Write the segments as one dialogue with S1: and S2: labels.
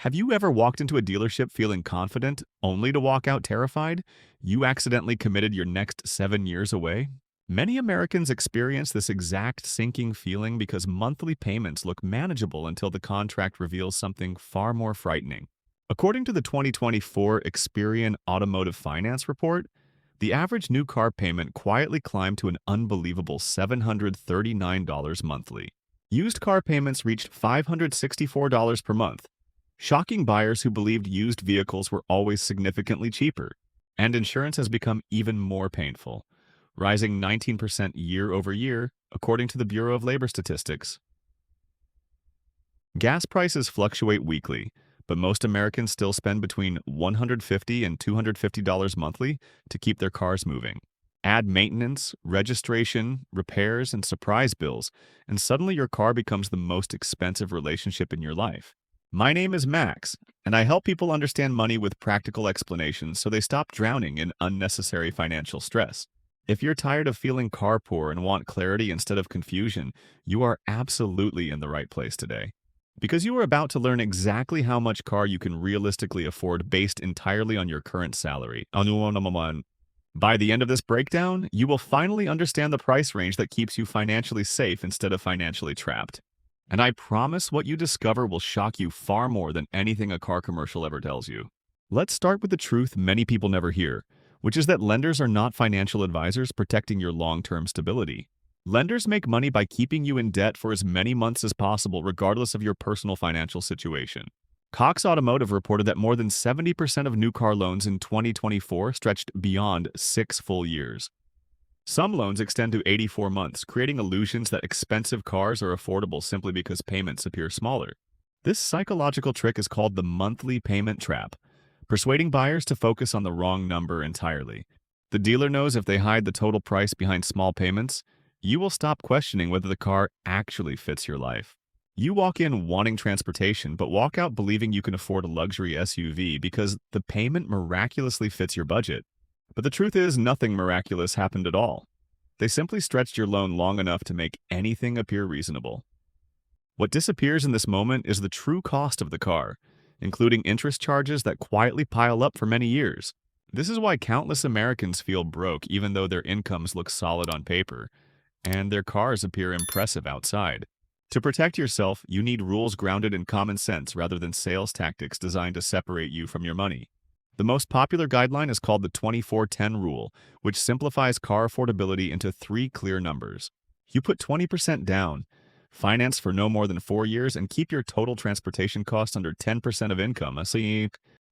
S1: Have you ever walked into a dealership feeling confident, only to walk out terrified? You accidentally committed your next 7 years away? Many Americans experience this exact sinking feeling because monthly payments look manageable until the contract reveals something far more frightening. According to the 2024 Experian Automotive Finance Report, the average new car payment quietly climbed to an unbelievable $739 monthly. Used car payments reached $564 per month, shocking buyers who believed used vehicles were always significantly cheaper. And insurance has become even more painful, rising 19% year over year, according to the Bureau of Labor Statistics. Gas prices fluctuate weekly, but most Americans still spend between $150 and $250 monthly to keep their cars moving. Add maintenance, registration, repairs, and surprise bills, and suddenly your car becomes the most expensive relationship in your life. My name is Max, and I help people understand money with practical explanations so they stop drowning in unnecessary financial stress. If you're tired of feeling car poor and want clarity instead of confusion, you are absolutely in the right place today. Because you are about to learn exactly how much car you can realistically afford based entirely on your current salary. By the end of this breakdown, you will finally understand the price range that keeps you financially safe instead of financially trapped. And I promise what you discover will shock you far more than anything a car commercial ever tells you. Let's start with the truth many people never hear, which is that lenders are not financial advisors protecting your long-term stability. Lenders make money by keeping you in debt for as many months as possible, regardless of your personal financial situation. Cox Automotive reported that more than 70% of new car loans in 2024 stretched beyond 6 full years. Some loans extend to 84 months, creating illusions that expensive cars are affordable simply because payments appear smaller. This psychological trick is called the monthly payment trap, persuading buyers to focus on the wrong number entirely. The dealer knows if they hide the total price behind small payments, you will stop questioning whether the car actually fits your life. You walk in wanting transportation, but walk out believing you can afford a luxury SUV because the payment miraculously fits your budget. But the truth is, nothing miraculous happened at all. They simply stretched your loan long enough to make anything appear reasonable. What disappears in this moment is the true cost of the car, including interest charges that quietly pile up for many years. This is why countless Americans feel broke even though their incomes look solid on paper, and their cars appear impressive outside. To protect yourself, you need rules grounded in common sense rather than sales tactics designed to separate you from your money. The most popular guideline is called the 24-10 rule, which simplifies car affordability into 3 clear numbers. You put 20% down, finance for no more than 4 years, and keep your total transportation costs under 10% of income.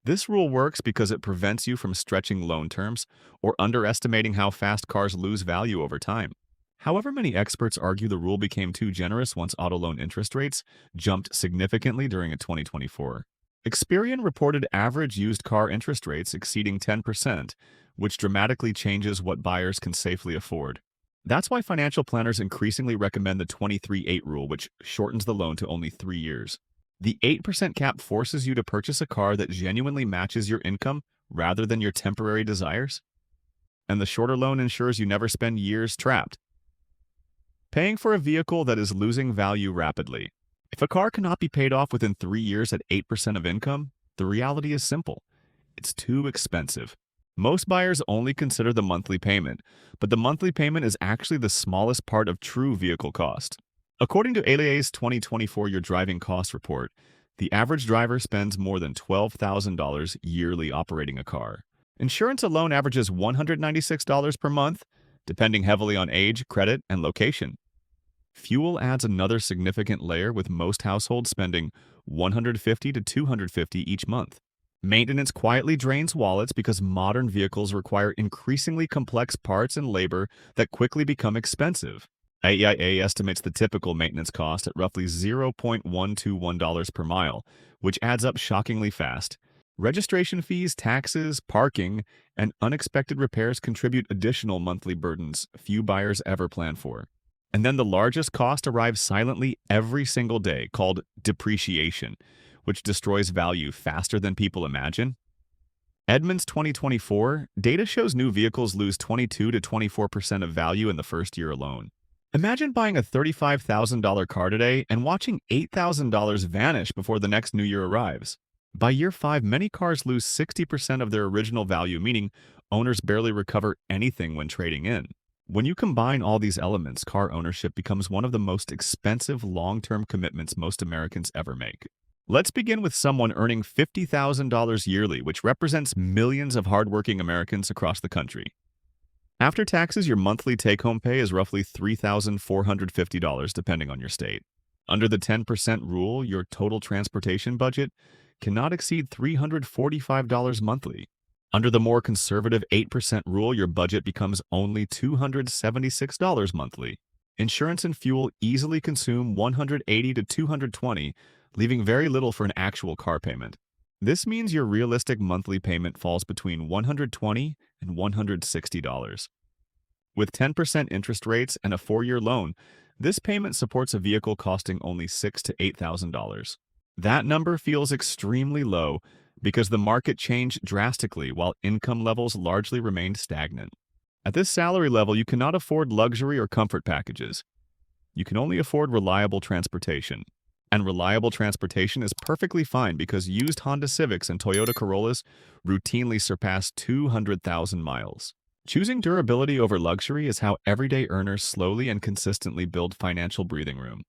S1: This rule works because it prevents you from stretching loan terms or underestimating how fast cars lose value over time. However, many experts argue the rule became too generous once auto loan interest rates jumped significantly during 2024. Experian reported average used car interest rates exceeding 10%, which dramatically changes what buyers can safely afford. That's why financial planners increasingly recommend the 23-8 rule, which shortens the loan to only 3 years. The 8% cap forces you to purchase a car that genuinely matches your income rather than your temporary desires. And the shorter loan ensures you never spend years trapped, paying for a vehicle that is losing value rapidly. If a car cannot be paid off within 3 years at 8% of income, the reality is simple. It's too expensive. Most buyers only consider the monthly payment, but the monthly payment is actually the smallest part of true vehicle cost. According to ALA's 2024 Your Driving Cost Report, the average driver spends more than $12,000 yearly operating a car. Insurance alone averages $196 per month, depending heavily on age, credit, and location. Fuel adds another significant layer, with most households spending $150 to $250 each month. Maintenance quietly drains wallets because modern vehicles require increasingly complex parts and labor that quickly become expensive. AIA estimates the typical maintenance cost at roughly $0.121 per mile, which adds up shockingly fast. Registration fees, taxes, parking, and unexpected repairs contribute additional monthly burdens few buyers ever plan for. And then the largest cost arrives silently every single day, called depreciation, which destroys value faster than people imagine. Edmunds 2024 data shows new vehicles lose 22 to 24% of value in the first year alone. Imagine buying a $35,000 car today and watching $8,000 vanish before the next new year arrives. By year 5, many cars lose 60% of their original value, meaning owners barely recover anything when trading in. When you combine all these elements, car ownership becomes one of the most expensive long-term commitments most Americans ever make. Let's begin with someone earning $50,000 yearly, which represents millions of hardworking Americans across the country. After taxes, your monthly take-home pay is roughly $3,450, depending on your state. Under the 10% rule, your total transportation budget cannot exceed $345 monthly. Under the more conservative 8% rule, your budget becomes only $276 monthly. Insurance and fuel easily consume $180 to $220, leaving very little for an actual car payment. This means your realistic monthly payment falls between $120 and $160. With 10% interest rates and a 4-year loan, this payment supports a vehicle costing only $6,000 to $8,000. That number feels extremely low because the market changed drastically while income levels largely remained stagnant. At this salary level, you cannot afford luxury or comfort packages. You can only afford reliable transportation. And reliable transportation is perfectly fine because used Honda Civics and Toyota Corollas routinely surpass 200,000 miles. Choosing durability over luxury is how everyday earners slowly and consistently build financial breathing room.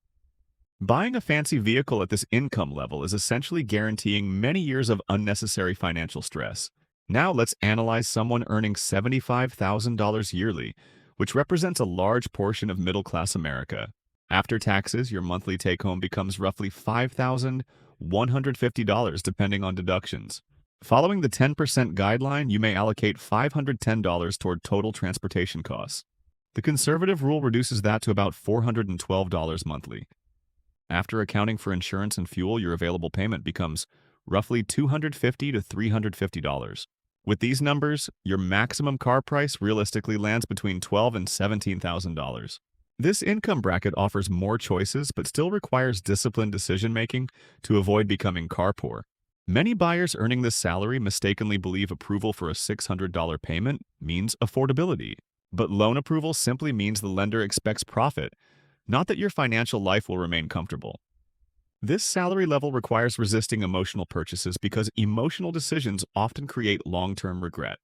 S1: Buying a fancy vehicle at this income level is essentially guaranteeing many years of unnecessary financial stress. Now let's analyze someone earning $75,000 yearly, which represents a large portion of middle-class America. After taxes, your monthly take-home becomes roughly $5,150 depending on deductions. Following the 10% guideline, you may allocate $510 toward total transportation costs. The conservative rule reduces that to about $412 monthly. After accounting for insurance and fuel, your available payment becomes roughly $250 to $350. With these numbers, your maximum car price realistically lands between $12,000 and $17,000. This income bracket offers more choices but still requires disciplined decision-making to avoid becoming car poor. Many buyers earning this salary mistakenly believe approval for a $600 payment means affordability, but loan approval simply means the lender expects profit, not that your financial life will remain comfortable. This salary level requires resisting emotional purchases because emotional decisions often create long-term regret.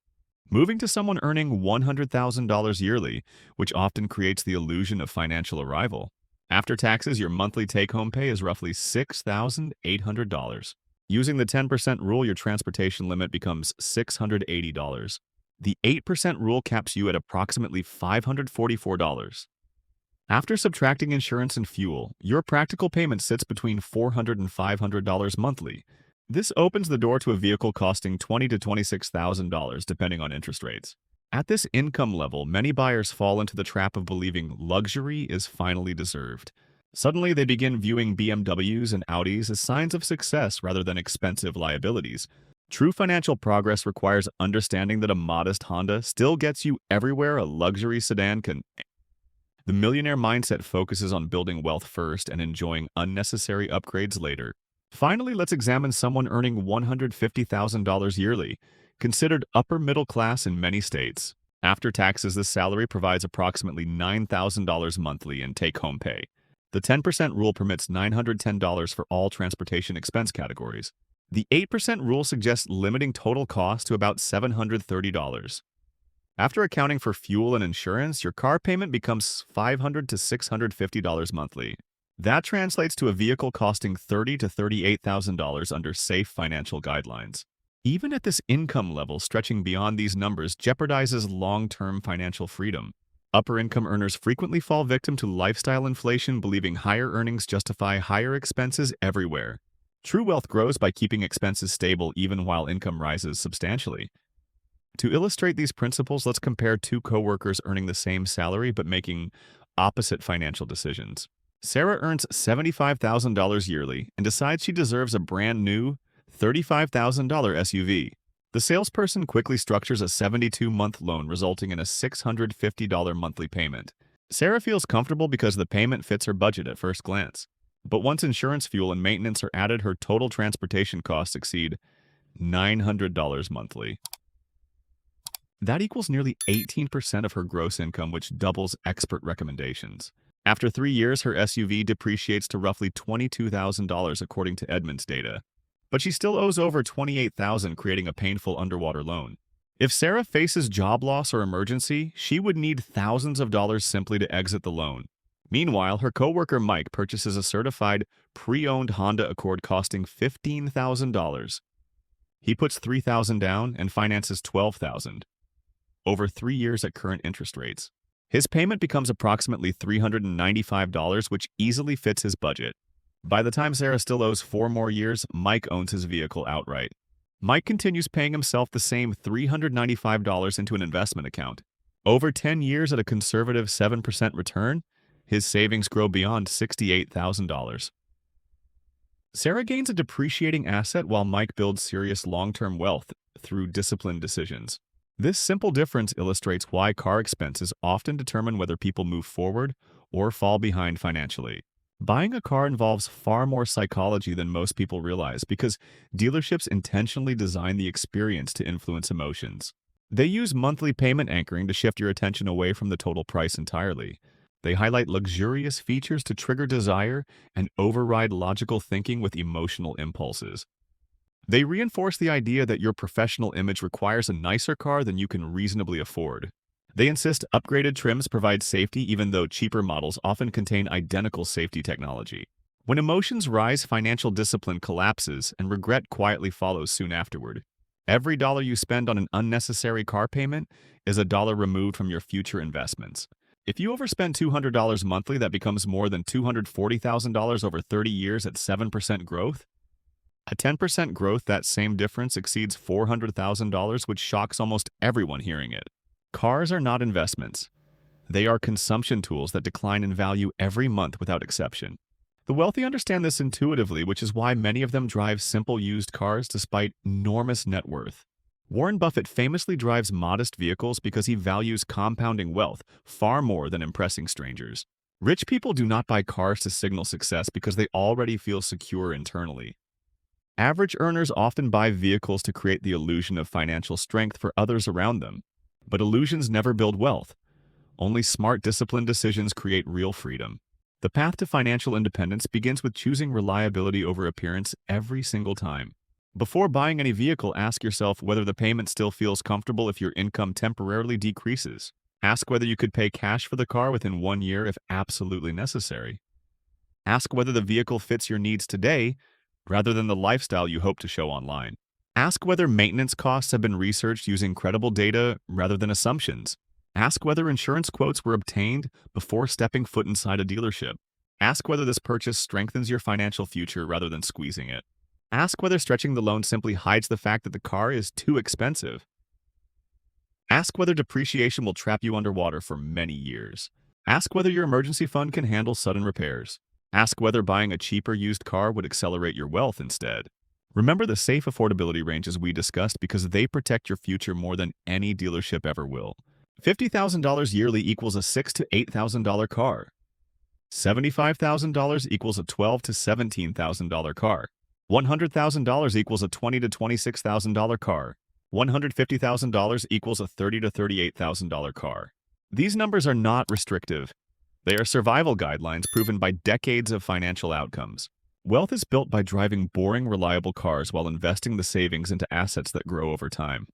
S1: Moving to someone earning $100,000 yearly, which often creates the illusion of financial arrival. After taxes, your monthly take-home pay is roughly $6,800. Using the 10% rule, your transportation limit becomes $680. The 8% rule caps you at approximately $544. After subtracting insurance and fuel, your practical payment sits between $400 and $500 monthly. This opens the door to a vehicle costing $20,000 to $26,000 depending on interest rates. At this income level, many buyers fall into the trap of believing luxury is finally deserved. Suddenly, they begin viewing BMWs and Audis as signs of success rather than expensive liabilities. True financial progress requires understanding that a modest Honda still gets you everywhere a luxury sedan can. The millionaire mindset focuses on building wealth first and enjoying unnecessary upgrades later. Finally, let's examine someone earning $150,000 yearly, considered upper middle class in many states. After taxes, this salary provides approximately $9,000 monthly in take-home pay. The 10% rule permits $910 for all transportation expense categories. The 8% rule suggests limiting total cost to about $730. After accounting for fuel and insurance, your car payment becomes $500 to $650 monthly. That translates to a vehicle costing $30,000 to $38,000 under safe financial guidelines. Even at this income level, stretching beyond these numbers jeopardizes long-term financial freedom. Upper-income earners frequently fall victim to lifestyle inflation, believing higher earnings justify higher expenses everywhere. True wealth grows by keeping expenses stable even while income rises substantially. To illustrate these principles, let's compare two coworkers earning the same salary but making opposite financial decisions. Sarah earns $75,000 yearly and decides she deserves a brand new $35,000 SUV. The salesperson quickly structures a 72-month loan, resulting in a $650 monthly payment. Sarah feels comfortable because the payment fits her budget at first glance. But once insurance, fuel, and maintenance are added, her total transportation costs exceed $900 monthly. That equals nearly 18% of her gross income, which doubles expert recommendations. After 3 years, her SUV depreciates to roughly $22,000 according to Edmunds data. but she still owes over $28,000, creating a painful underwater loan. If Sarah faces job loss or emergency, she would need thousands of dollars simply to exit the loan. Meanwhile, her coworker Mike purchases a certified, pre-owned Honda Accord costing $15,000. He puts $3,000 down and finances $12,000 over 3 years at current interest rates. His payment becomes approximately $395, which easily fits his budget. By the time Sarah still owes 4 more years, Mike owns his vehicle outright. Mike continues paying himself the same $395 into an investment account. Over 10 years at a conservative 7% return, his savings grow beyond $68,000. Sarah gains a depreciating asset while Mike builds serious long-term wealth through disciplined decisions. This simple difference illustrates why car expenses often determine whether people move forward or fall behind financially. Buying a car involves far more psychology than most people realize because dealerships intentionally design the experience to influence emotions. They use monthly payment anchoring to shift your attention away from the total price entirely. They highlight luxurious features to trigger desire and override logical thinking with emotional impulses. They reinforce the idea that your professional image requires a nicer car than you can reasonably afford. They insist upgraded trims provide safety even though cheaper models often contain identical safety technology. When emotions rise, financial discipline collapses and regret quietly follows soon afterward. Every dollar you spend on an unnecessary car payment is a dollar removed from your future investments. If you overspend $200 monthly, that becomes more than $240,000 over 30 years at 7% growth. At 10% growth, that same difference exceeds $400,000, which shocks almost everyone hearing it. Cars are not investments. They are consumption tools that decline in value every month without exception. The wealthy understand this intuitively, which is why many of them drive simple used cars despite enormous net worth. Warren Buffett famously drives modest vehicles because he values compounding wealth far more than impressing strangers. Rich people do not buy cars to signal success because they already feel secure internally. Average earners often buy vehicles to create the illusion of financial strength for others around them. But illusions never build wealth. Only smart, disciplined decisions create real freedom. The path to financial independence begins with choosing reliability over appearance every single time. Before buying any vehicle, ask yourself whether the payment still feels comfortable if your income temporarily decreases. Ask whether you could pay cash for the car within 1 year if absolutely necessary. Ask whether the vehicle fits your needs today rather than the lifestyle you hope to show online. Ask whether maintenance costs have been researched using credible data rather than assumptions. Ask whether insurance quotes were obtained before stepping foot inside a dealership. Ask whether this purchase strengthens your financial future rather than squeezing it. Ask whether stretching the loan simply hides the fact that the car is too expensive. Ask whether depreciation will trap you underwater for many years. Ask whether your emergency fund can handle sudden repairs. Ask whether buying a cheaper used car would accelerate your wealth instead. Remember the safe affordability ranges we discussed because they protect your future more than any dealership ever will. $50,000 yearly equals a $6,000 to $8,000 car. $75,000 equals a $12,000 to $17,000 car. $100,000 equals a $20,000 to $26,000 car. $150,000 equals a $30,000 to $38,000 car. These numbers are not restrictive. They are survival guidelines proven by decades of financial outcomes. Wealth is built by driving boring, reliable cars while investing the savings into assets that grow over time.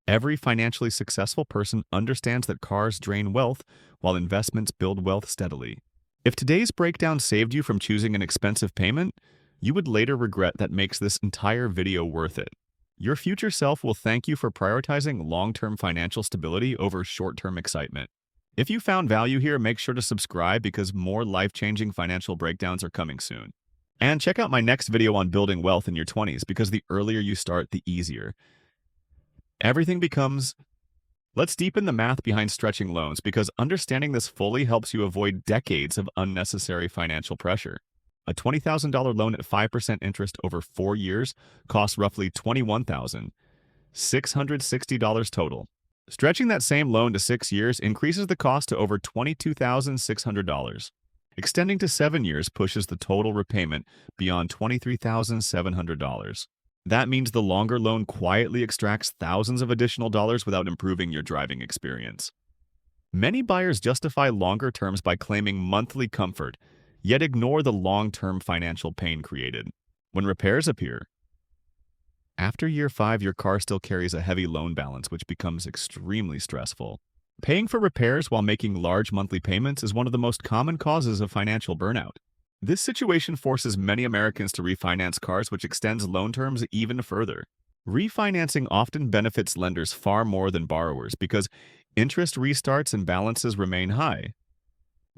S1: Every financially successful person understands that cars drain wealth while investments build wealth steadily. If today's breakdown saved you from choosing an expensive payment, you would later regret that makes this entire video worth it. Your future self will thank you for prioritizing long-term financial stability over short-term excitement. If you found value here, make sure to subscribe because more life-changing financial breakdowns are coming soon. And check out my next video on building wealth in your 20s because the earlier you start, the easier everything becomes. Let's deepen the math behind stretching loans because understanding this fully helps you avoid decades of unnecessary financial pressure. A $20,000 loan at 5% interest over 4 years costs roughly $21,660 total. Stretching that same loan to 6 years increases the cost to over $22,600. Extending to 7 years pushes the total repayment beyond $23,700. That means the longer loan quietly extracts thousands of additional dollars without improving your driving experience. Many buyers justify longer terms by claiming monthly comfort, yet ignore the long-term financial pain created. When repairs appear, after year 5, your car still carries a heavy loan balance, which becomes extremely stressful. Paying for repairs while making large monthly payments is one of the most common causes of financial burnout. This situation forces many Americans to refinance cars, which extends loan terms even further. Refinancing often benefits lenders far more than borrowers because interest restarts and balances remain high.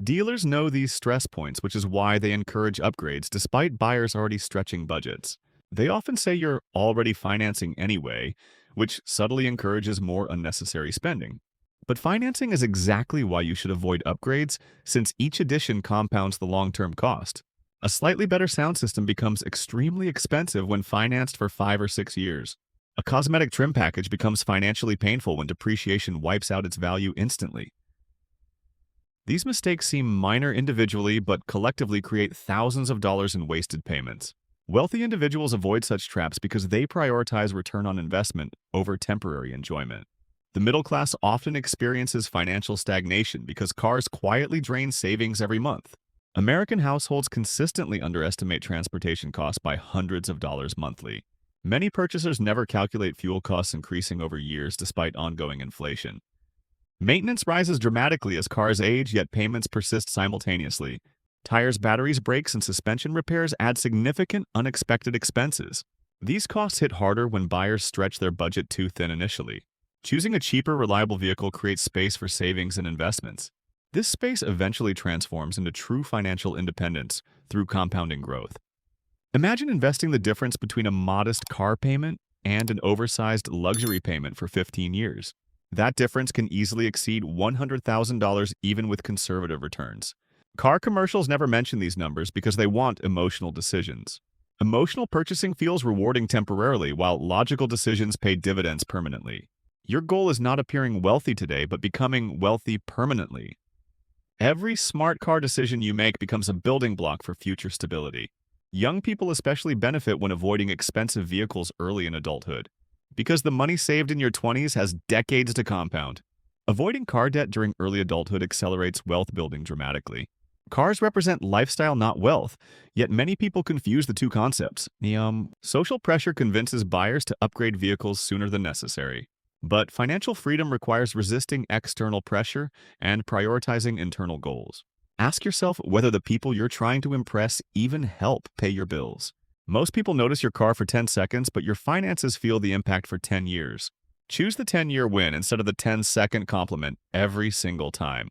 S1: Dealers know these stress points, which is why they encourage upgrades despite buyers already stretching budgets. They often say you're already financing anyway, which subtly encourages more unnecessary spending. But financing is exactly why you should avoid upgrades, since each addition compounds the long-term cost. A slightly better sound system becomes extremely expensive when financed for 5 or 6 years. A cosmetic trim package becomes financially painful when depreciation wipes out its value instantly. These mistakes seem minor individually, but collectively create thousands of dollars in wasted payments. Wealthy individuals avoid such traps because they prioritize return on investment over temporary enjoyment. The middle class often experiences financial stagnation because cars quietly drain savings every month. American households consistently underestimate transportation costs by hundreds of dollars monthly. Many purchasers never calculate fuel costs increasing over years despite ongoing inflation. Maintenance rises dramatically as cars age, yet payments persist simultaneously. Tires, batteries, brakes, and suspension repairs add significant, unexpected expenses. These costs hit harder when buyers stretch their budget too thin initially. Choosing a cheaper, reliable vehicle creates space for savings and investments. This space eventually transforms into true financial independence through compounding growth. Imagine investing the difference between a modest car payment and an oversized luxury payment for 15 years. That difference can easily exceed $100,000 even with conservative returns. Car commercials never mention these numbers because they want emotional decisions. Emotional purchasing feels rewarding temporarily, while logical decisions pay dividends permanently. Your goal is not appearing wealthy today, but becoming wealthy permanently. Every smart car decision you make becomes a building block for future stability. Young people especially benefit when avoiding expensive vehicles early in adulthood, because the money saved in your 20s has decades to compound. Avoiding car debt during early adulthood accelerates wealth building dramatically. Cars represent lifestyle, not wealth, yet many people confuse the two concepts. Social pressure convinces buyers to upgrade vehicles sooner than necessary. But financial freedom requires resisting external pressure and prioritizing internal goals. Ask yourself whether the people you're trying to impress even help pay your bills. Most people notice your car for 10 seconds, but your finances feel the impact for 10 years. Choose the 10-year win instead of the 10-second compliment every single time.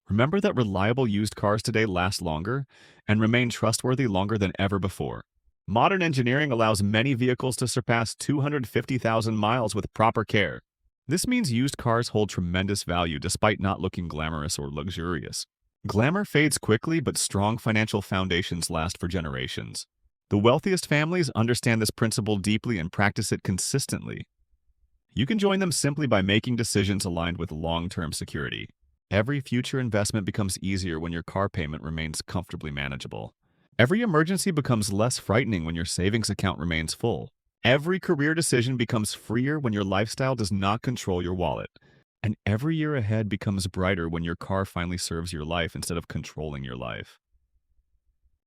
S1: Remember that reliable used cars today last longer and remain trustworthy longer than ever before. Modern engineering allows many vehicles to surpass 250,000 miles with proper care. This means used cars hold tremendous value despite not looking glamorous or luxurious. Glamour fades quickly, but strong financial foundations last for generations. The wealthiest families understand this principle deeply and practice it consistently. You can join them simply by making decisions aligned with long-term security. Every future investment becomes easier when your car payment remains comfortably manageable. Every emergency becomes less frightening when your savings account remains full. Every career decision becomes freer when your lifestyle does not control your wallet. And every year ahead becomes brighter when your car finally serves your life instead of controlling your life.